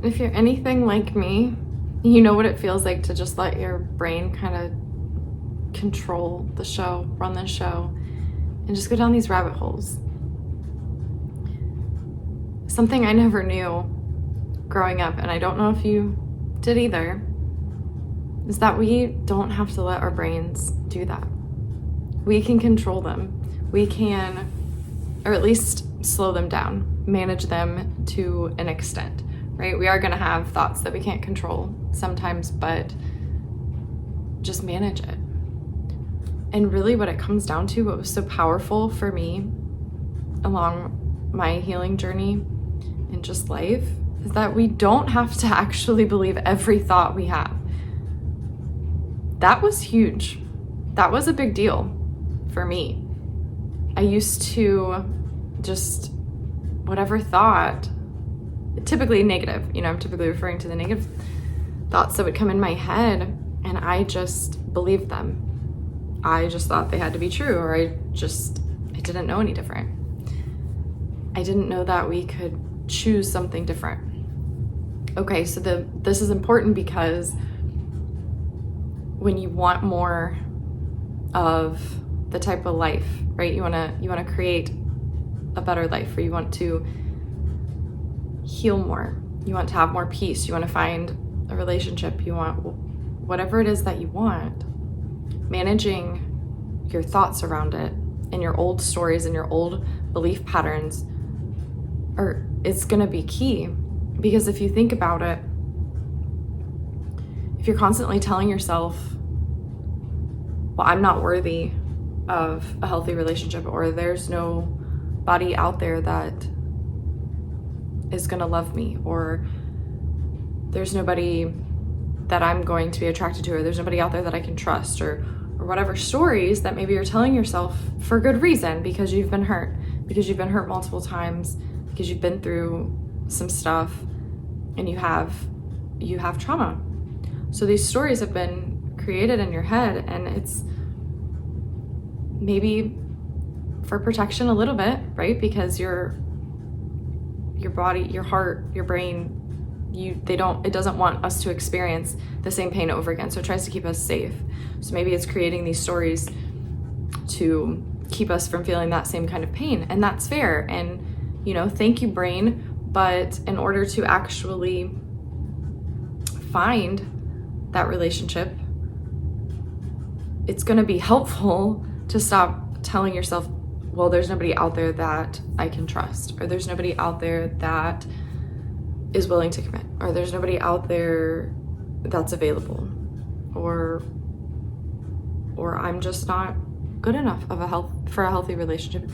If you're anything like me, you know what it feels like to just let your brain kind of control the show, run the show, and just go down these rabbit holes. Something I never knew growing up, and I don't know if you did either, is that we don't have to let our brains do that. We can control them. We can, or at least slow them down, manage them to an extent, right? We are going to have thoughts that we can't control sometimes, but just manage it. And really what it comes down to, what was so powerful for me along my healing journey and just life, is that we don't have to actually believe every thought we have. That was huge. That was a big deal for me. I used to just, whatever thought, typically negative, I'm typically referring to the negative thoughts that would come in my head, and I just believed them. I just thought they had to be true, or I didn't know any different. I didn't know that we could choose something different. Okay, so this is important because when you want more of the type of life, right? You want to create a better life, or you want to heal more. You want to have more peace. You want to find a relationship. You want whatever it is that you want. Managing your thoughts around it and your old stories and your old belief patterns it's going to be key. Because if you think about it, if you're constantly telling yourself, well, I'm not worthy of a healthy relationship, or there's nobody out there that is going to love me, or there's nobody that I'm going to be attracted to, or there's nobody out there that I can trust, or whatever stories that maybe you're telling yourself for good reason, because you've been hurt multiple times, because you've been through some stuff and you have trauma. So these stories have been created in your head, and it's maybe for protection a little bit, right? Because your body, your heart, your brain, it doesn't want us to experience the same pain over again. So it tries to keep us safe. So maybe it's creating these stories to keep us from feeling that same kind of pain. And that's fair. And, thank you, brain. But in order to actually find that relationship, it's going to be helpful to stop telling yourself, well, there's nobody out there that I can trust, or there's nobody out there that is willing to commit, or there's nobody out there that's available, or I'm just not good enough for a healthy relationship.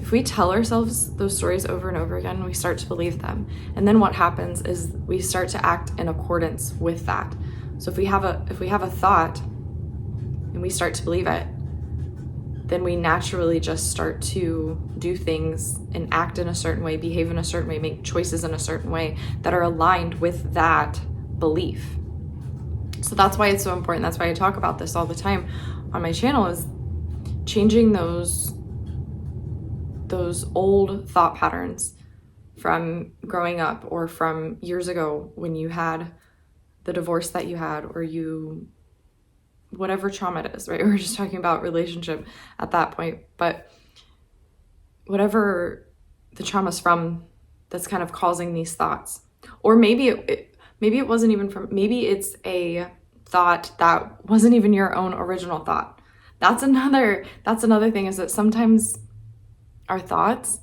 If we tell ourselves those stories over and over again, we start to believe them. And then what happens is we start to act in accordance with that. So if we have a thought and we start to believe it, then we naturally just start to do things and act in a certain way, behave in a certain way, make choices in a certain way that are aligned with that belief. So that's why it's so important. That's why I talk about this all the time on my channel, is changing those old thought patterns from growing up, or from years ago when you had the divorce that you had, or whatever trauma it is, right? We're just talking about relationship at that point, but whatever the trauma's from that's kind of causing these thoughts. Or maybe it wasn't even from, maybe it's a thought that wasn't even your own original thought. That's another thing, is that sometimes our thoughts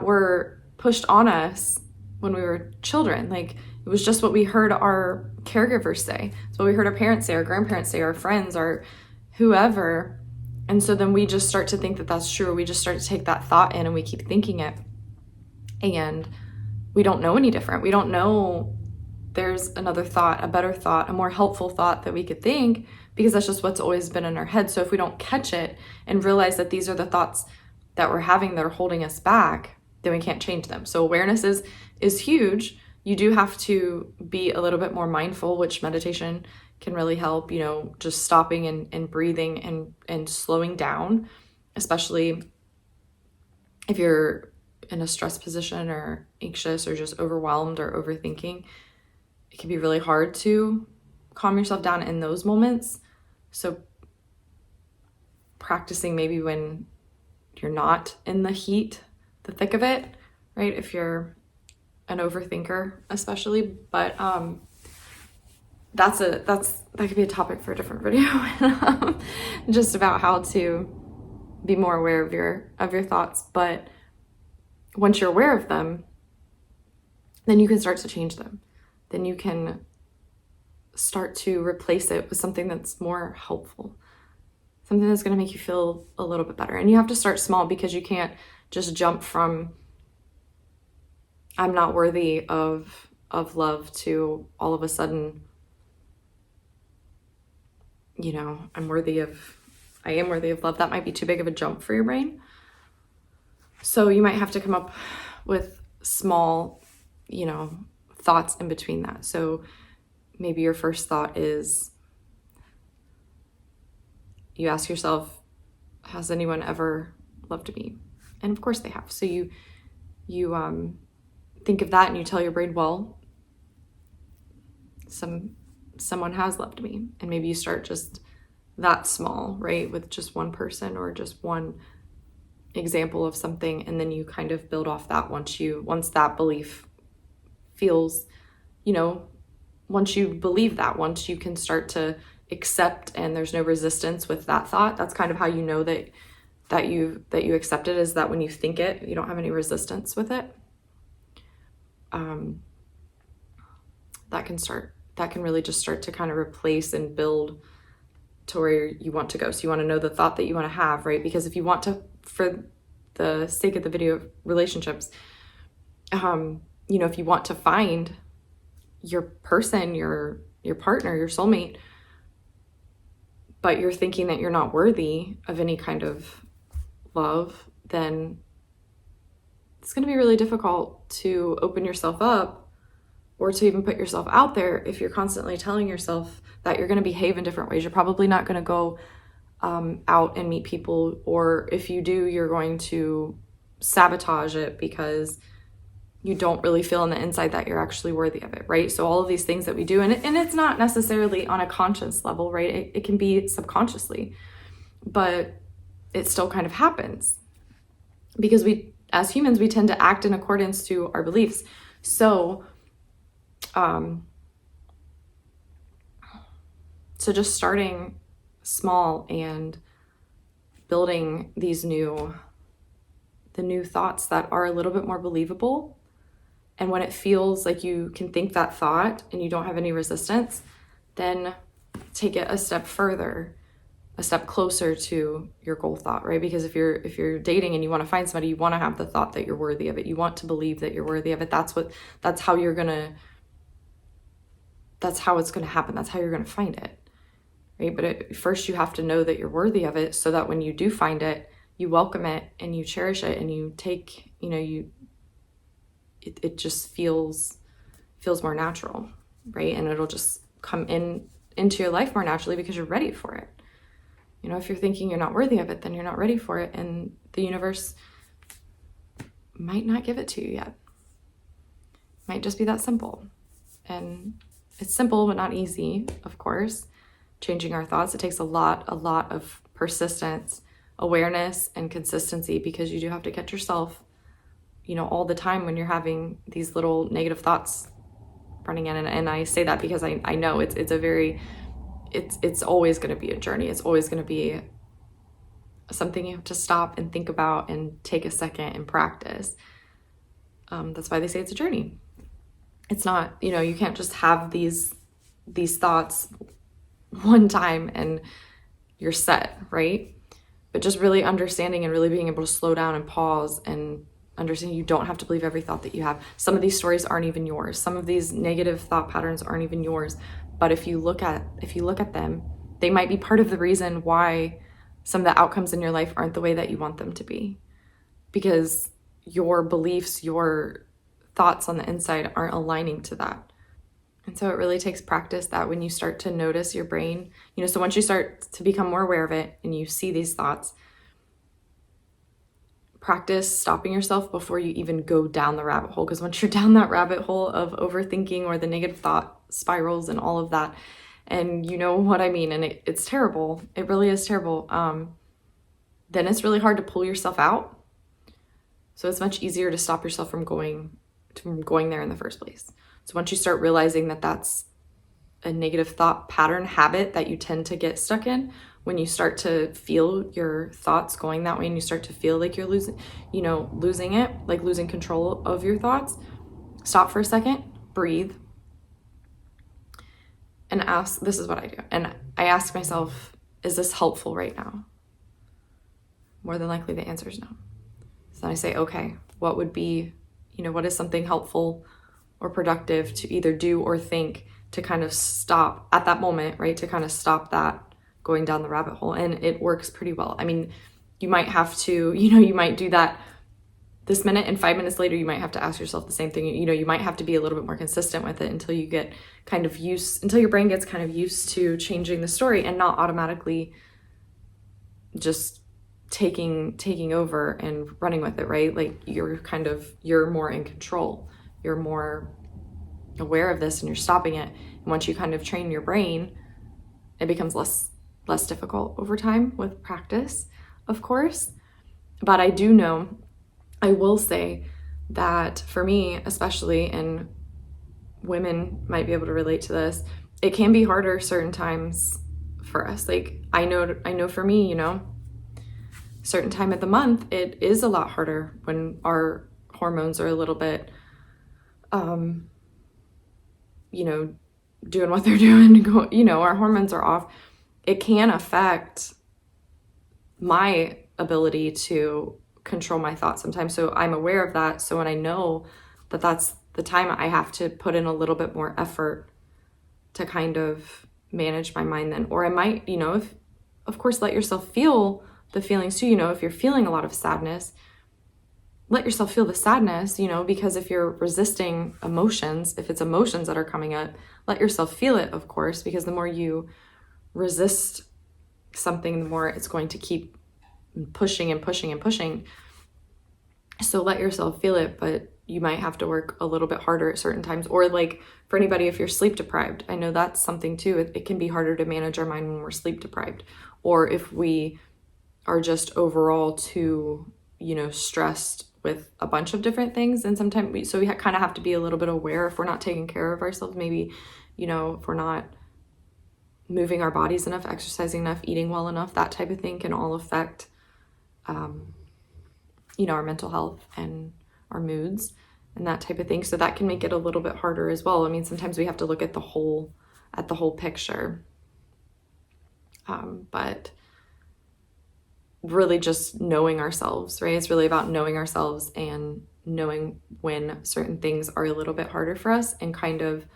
were pushed on us when we were children. Like, it was just what we heard our caregivers say. It's what we heard our parents say, our grandparents say, our friends, or whoever. And so then we just start to think that that's true. We just start to take that thought in, and we keep thinking it. And we don't know any different. We don't know there's another thought, a better thought, a more helpful thought that we could think, because that's just what's always been in our head. So if we don't catch it and realize that these are the thoughts that we're having that are holding us back, then we can't change them. So awareness is huge. You do have to be a little bit more mindful, which meditation can really help, just stopping and breathing and slowing down, especially if you're in a stress position or anxious or just overwhelmed or overthinking, it can be really hard to calm yourself down in those moments. So practicing maybe when you're not in the heat, the thick of it, right? If you're an overthinker, especially, but that could be a topic for a different video, just about how to be more aware of your thoughts. But once you're aware of them, then you can start to change them. Then you can start to replace it with something that's more helpful, something that's going to make you feel a little bit better. And you have to start small, because you can't just jump from I'm not worthy of love to all of a sudden, I am worthy of love. That might be too big of a jump for your brain. So you might have to come up with small, thoughts in between that. So maybe your first thought is, you ask yourself, has anyone ever loved me? And of course they have. So you think of that and you tell your brain, well, someone has loved me. And maybe you start just that small, right? With just one person or just one example of something. And then you kind of build off that once that belief feels, once you believe that, once you can start to accept and there's no resistance with that thought, that's kind of how you know that you accept it, is that when you think it, you don't have any resistance with it. That can really just start to kind of replace and build to where you want to go. So you want to know the thought that you want to have, right? Because if you want to, for the sake of the video of relationships, if you want to find your person, your partner, your soulmate, but you're thinking that you're not worthy of any kind of love, then it's going to be really difficult to open yourself up or to even put yourself out there if you're constantly telling yourself that you're going to behave in different ways. You're probably not going to go out and meet people, or if you do, you're going to sabotage it because you don't really feel on the inside that you're actually worthy of it, right? So all of these things that we do, and it's not necessarily on a conscious level, right? It can be subconsciously, but it still kind of happens because we, as humans, we tend to act in accordance to our beliefs. So, just starting small and building the new thoughts that are a little bit more believable. And when it feels like you can think that thought and you don't have any resistance, then take it a step further, a step closer to your goal thought, right? Because if you're dating and you want to find somebody, you want to have the thought that you're worthy of it. You want to believe that you're worthy of it. That's how it's going to happen. That's how you're going to find it, right? But first you have to know that you're worthy of it, so that when you do find it, you welcome it and you cherish it and you take, it just feels more natural, right? And it'll just come into your life more naturally because you're ready for it. If you're thinking you're not worthy of it, then you're not ready for it, and the universe might not give it to you yet. Might just be that simple. And it's simple but not easy, of course. Changing our thoughts, it takes a lot of persistence, awareness, and consistency, because you do have to catch yourself all the time when you're having these little negative thoughts running in. And I say that because I know it's always going to be a journey. It's always going to be something you have to stop and think about and take a second and practice. That's why they say it's a journey. It's not, you can't just have these thoughts one time and you're set, right? But just really understanding and really being able to slow down and pause and understand you don't have to believe every thought that you have. Some of these stories aren't even yours. Some of these negative thought patterns aren't even yours. But if you look at them, they might be part of the reason why some of the outcomes in your life aren't the way that you want them to be. Because your beliefs, your thoughts on the inside aren't aligning to that. And so it really takes practice, that when you start to notice your brain, so once you start to become more aware of it and you see these thoughts, practice stopping yourself before you even go down the rabbit hole. Because once you're down that rabbit hole of overthinking or the negative thought spirals and all of that, and you know what I mean, and it's terrible. It really is terrible. Then it's really hard to pull yourself out. So it's much easier to stop yourself from going there in the first place. So once you start realizing that that's a negative thought pattern habit that you tend to get stuck in, when you start to feel your thoughts going that way and you start to feel like you're losing it, like losing control of your thoughts, stop for a second, breathe, and ask, this is what I do. And I ask myself, is this helpful right now? More than likely the answer is no. So then I say, okay, what would be, what is something helpful or productive to either do or think to kind of stop at that moment, right? To kind of stop that going down the rabbit hole. And it works pretty well. I mean, you might have to, you might do that this minute, and 5 minutes later, you might have to ask yourself the same thing. You might have to be a little bit more consistent with it until you get until your brain gets kind of used to changing the story and not automatically just taking over and running with it, right? Like you're more in control. You're more aware of this and you're stopping it. And once you kind of train your brain, it becomes less difficult over time with practice, of course. But I will say that for me, especially, and women might be able to relate to this, it can be harder certain times for us. Like I know for me, certain time of the month, it is a lot harder when our hormones are a little bit, doing what they're doing, our hormones are off. It can affect my ability to control my thoughts sometimes. So I'm aware of that. So when I know that that's the time, I have to put in a little bit more effort to kind of manage my mind then. Or I might, if, of course, let yourself feel the feelings too. If you're feeling a lot of sadness, let yourself feel the sadness, because if you're resisting emotions, if it's emotions that are coming up, let yourself feel it, of course, because the more you resist something, the more it's going to keep pushing and pushing and pushing. So let yourself feel it, but you might have to work a little bit harder at certain times. Or like for anybody, if you're sleep deprived, I know that's something too. It can be harder to manage our mind when we're sleep deprived, or if we are just overall too, stressed with a bunch of different things. And sometimes we kind of have to be a little bit aware if we're not taking care of ourselves, maybe, if we're not moving our bodies enough, exercising enough, eating well enough, that type of thing can all affect, our mental health and our moods and that type of thing. So that can make it a little bit harder as well. I mean, sometimes we have to look at the whole picture. But really just knowing ourselves, right? It's really about knowing ourselves and knowing when certain things are a little bit harder for us and kind of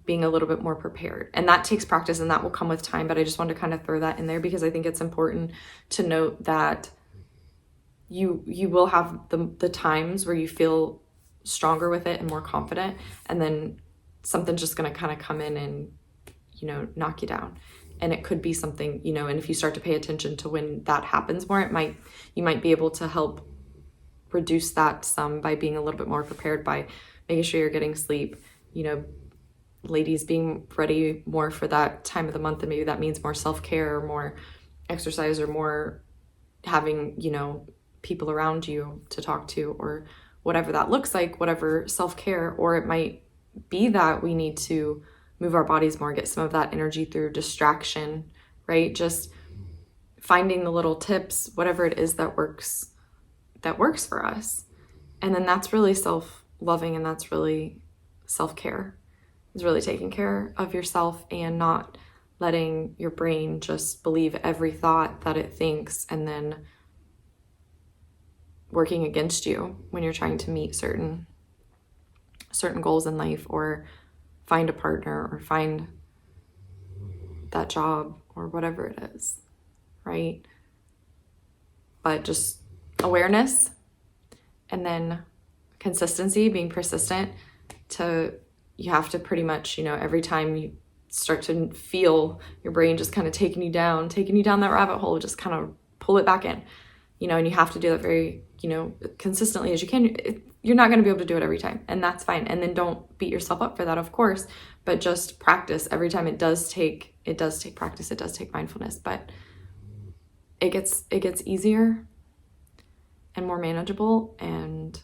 being a little bit more prepared. And that takes practice and that will come with time. But I just wanted to kind of throw that in there because I think it's important to note that you will have the times where you feel stronger with it and more confident. And then something's just going to kind of come in and, knock you down. And it could be something, and if you start to pay attention to when that happens more, you might be able to help reduce that some by being a little bit more prepared, by making sure you're getting sleep, ladies being ready more for that time of the month. And maybe that means more self-care or more exercise or more having, people around you to talk to, or whatever that looks like, whatever self-care. Or it might be that we need to move our bodies more, get some of that energy through distraction, right? Just finding the little tips, whatever it is that works for us. And then that's really self-loving, and that's really self-care. It's really taking care of yourself and not letting your brain just believe every thought that it thinks and then working against you when you're trying to meet certain goals in life, or find a partner, or find that job, or whatever it is, right? But just awareness, and then consistency, being persistent. You have to pretty much, every time you start to feel your brain just kind of taking you down that rabbit hole, just kind of pull it back in, and you have to do that very consistently as you can. You're not going to be able to do it every time, and that's fine. And then don't beat yourself up for that, of course, but just practice every time. It does take practice. It does take mindfulness, but it gets easier and more manageable, and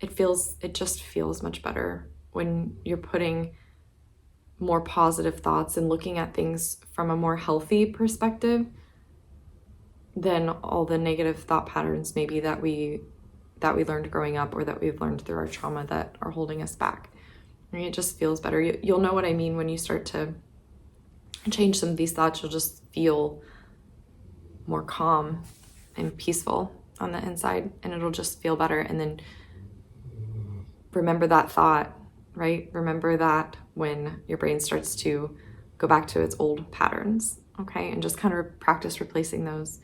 it just feels much better when you're putting more positive thoughts and looking at things from a more healthy perspective than all the negative thought patterns maybe that we learned growing up, or that we've learned through our trauma that are holding us back. I mean, it just feels better. You'll know what I mean when you start to change some of these thoughts. You'll just feel more calm and peaceful on the inside, and it'll just feel better. And then remember that thought, right? Remember that when your brain starts to go back to its old patterns, okay? And just kind of practice replacing those.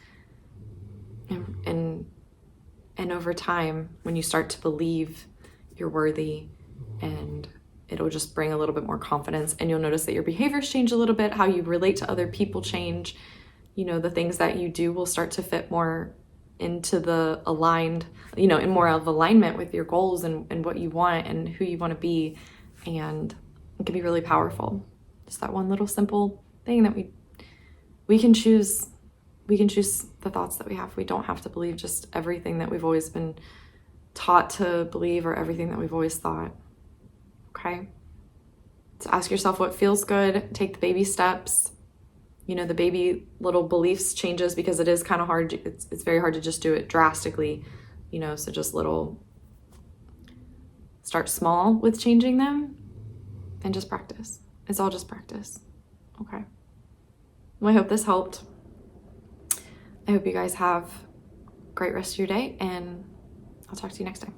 And over time, when you start to believe you're worthy, and it'll just bring a little bit more confidence, and you'll notice that your behaviors change a little bit, how you relate to other people change, the things that you do will start to fit more into the aligned, in more of alignment with your goals and what you want and who you want to be. And it can be really powerful. Just that one little simple thing that we can choose. We can choose the thoughts that we have. We don't have to believe just everything that we've always been taught to believe, or everything that we've always thought. Okay? So ask yourself what feels good. Take the baby steps. The baby little beliefs changes, because it is kind of hard. It's very hard to just do it drastically, so just start small with changing them, and just practice. It's all just practice. Okay. Well, I hope this helped. I hope you guys have a great rest of your day, and I'll talk to you next time.